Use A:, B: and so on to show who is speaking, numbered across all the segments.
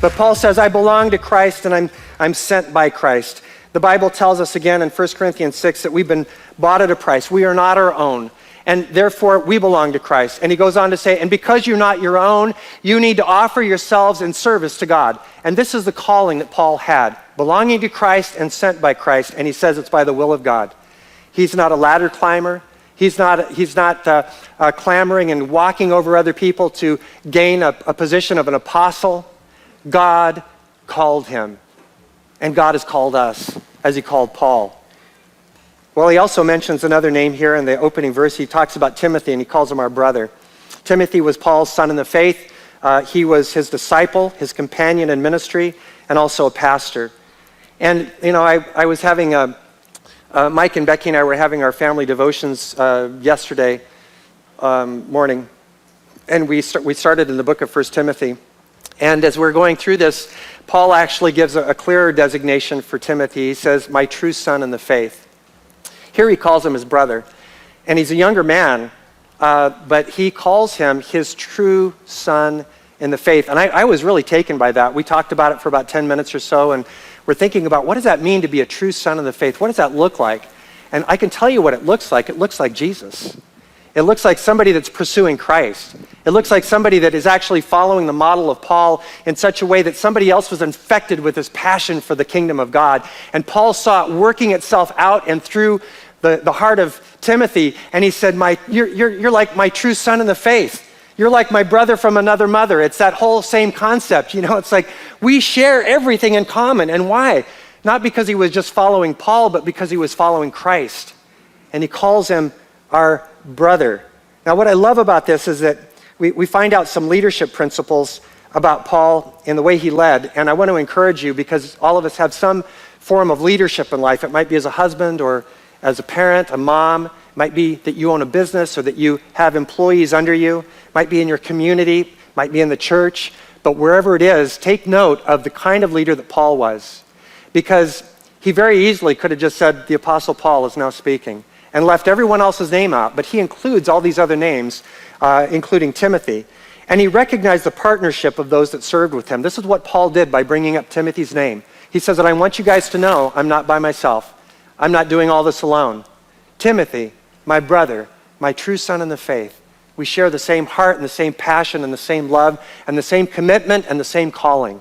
A: But Paul says, I belong to Christ and I'm sent by Christ. The Bible tells us again in 1 Corinthians 6 that we've been bought at a price. We are not our own. And therefore, we belong to Christ. And he goes on to say, and because you're not your own, you need to offer yourselves in service to God. And this is the calling that Paul had, belonging to Christ and sent by Christ. And he says it's by the will of God. He's not a ladder climber. He's not clamoring and walking over other people to gain a position of an apostle. God called him. And God has called us as he called Paul. Well, he also mentions another name here in the opening verse. He talks about Timothy, and he calls him our brother. Timothy was Paul's son in the faith. He was his disciple, his companion in ministry, and also a pastor. And, you know, I was having, Mike and Becky and I were having our family devotions yesterday morning. And we started in the book of 1 Timothy. And as we're going through this, Paul actually gives a clearer designation for Timothy. He says, my true son in the faith. Here he calls him his brother. And he's a younger man, but he calls him his true son in the faith. And I was really taken by that. We talked about it for about 10 minutes or so, and we're thinking about what does that mean to be a true son in the faith? What does that look like? And I can tell you what it looks like. It looks like Jesus. It looks like somebody that's pursuing Christ. It looks like somebody that is actually following the model of Paul in such a way that somebody else was infected with this passion for the kingdom of God. And Paul saw it working itself out and through the heart of Timothy. And he said, you're like my true son in the faith. You're like my brother from another mother. It's that whole same concept. You know, it's like we share everything in common. And why? Not because he was just following Paul, but because he was following Christ. And he calls him our brother. Now, what I love about this is that we find out some leadership principles about Paul in the way he led. And I want to encourage you because all of us have some form of leadership in life. It might be as a husband or as a parent, a mom. It might be that you own a business or that you have employees under you. It might be in your community. It might be in the church. But wherever it is, take note of the kind of leader that Paul was. Because he very easily could have just said, the Apostle Paul is now speaking, and left everyone else's name out. But he includes all these other names, including Timothy. And he recognized the partnership of those that served with him. This is what Paul did by bringing up Timothy's name. He says that I want you guys to know I'm not by myself. I'm not doing all this alone. Timothy, my brother, my true son in the faith. We share the same heart and the same passion and the same love and the same commitment and the same calling.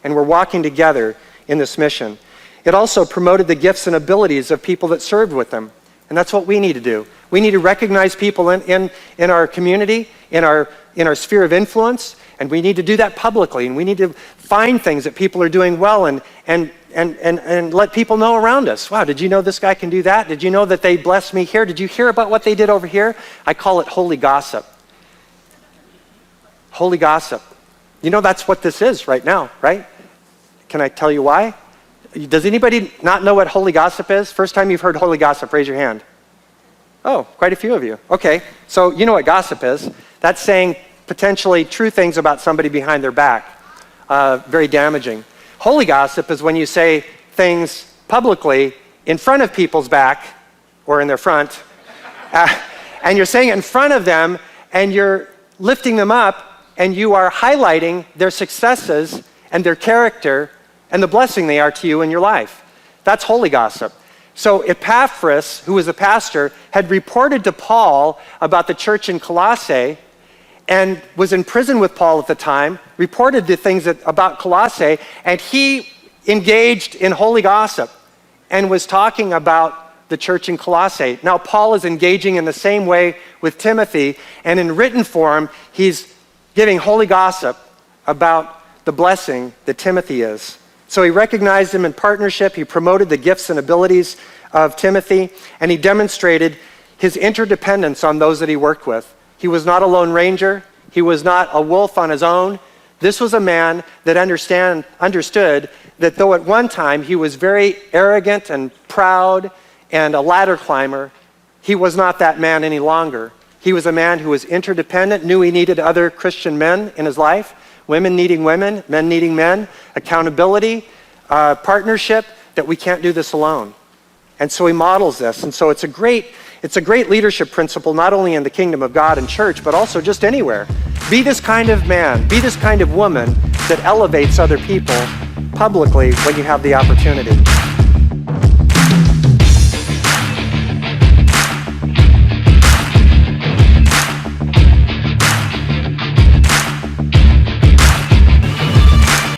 A: And we're walking together in this mission. It also promoted the gifts and abilities of people that served with him. And that's what we need to do. We need to recognize people in our community, in our sphere of influence, and we need to do that publicly. And we need to find things that people are doing well and let people know around us. Wow, did you know this guy can do that? Did you know that they blessed me here? Did you hear about what they did over here? I call it holy gossip. Holy gossip. You know that's what this is right now, right? Can I tell you why? Does anybody not know what holy gossip is? First time you've heard holy gossip, raise your hand. Oh, quite a few of you. Okay, so you know what gossip is. That's saying potentially true things about somebody behind their back. Very damaging. Holy gossip is when you say things publicly in front of people's back or in their front, and you're saying it in front of them, and you're lifting them up, and you are highlighting their successes and their character and the blessing they are to you in your life. That's holy gossip. So Epaphras, who was a pastor, had reported to Paul about the church in Colossae and was in prison with Paul at the time, reported the things about Colossae, and he engaged in holy gossip and was talking about the church in Colossae. Now Paul is engaging in the same way with Timothy, and in written form, he's giving holy gossip about the blessing that Timothy is. So he recognized him in partnership, he promoted the gifts and abilities of Timothy, and he demonstrated his interdependence on those that he worked with. He was not a lone ranger, he was not a wolf on his own. This was a man that understood that though at one time he was very arrogant and proud and a ladder climber, he was not that man any longer. He was a man who was interdependent, knew he needed other Christian men in his life, women needing women, men needing men, accountability, partnership, that we can't do this alone. And so he models this. And so it's a great leadership principle, not only in the kingdom of God and church, but also just anywhere. Be this kind of man, be this kind of woman that elevates other people publicly when you have the opportunity.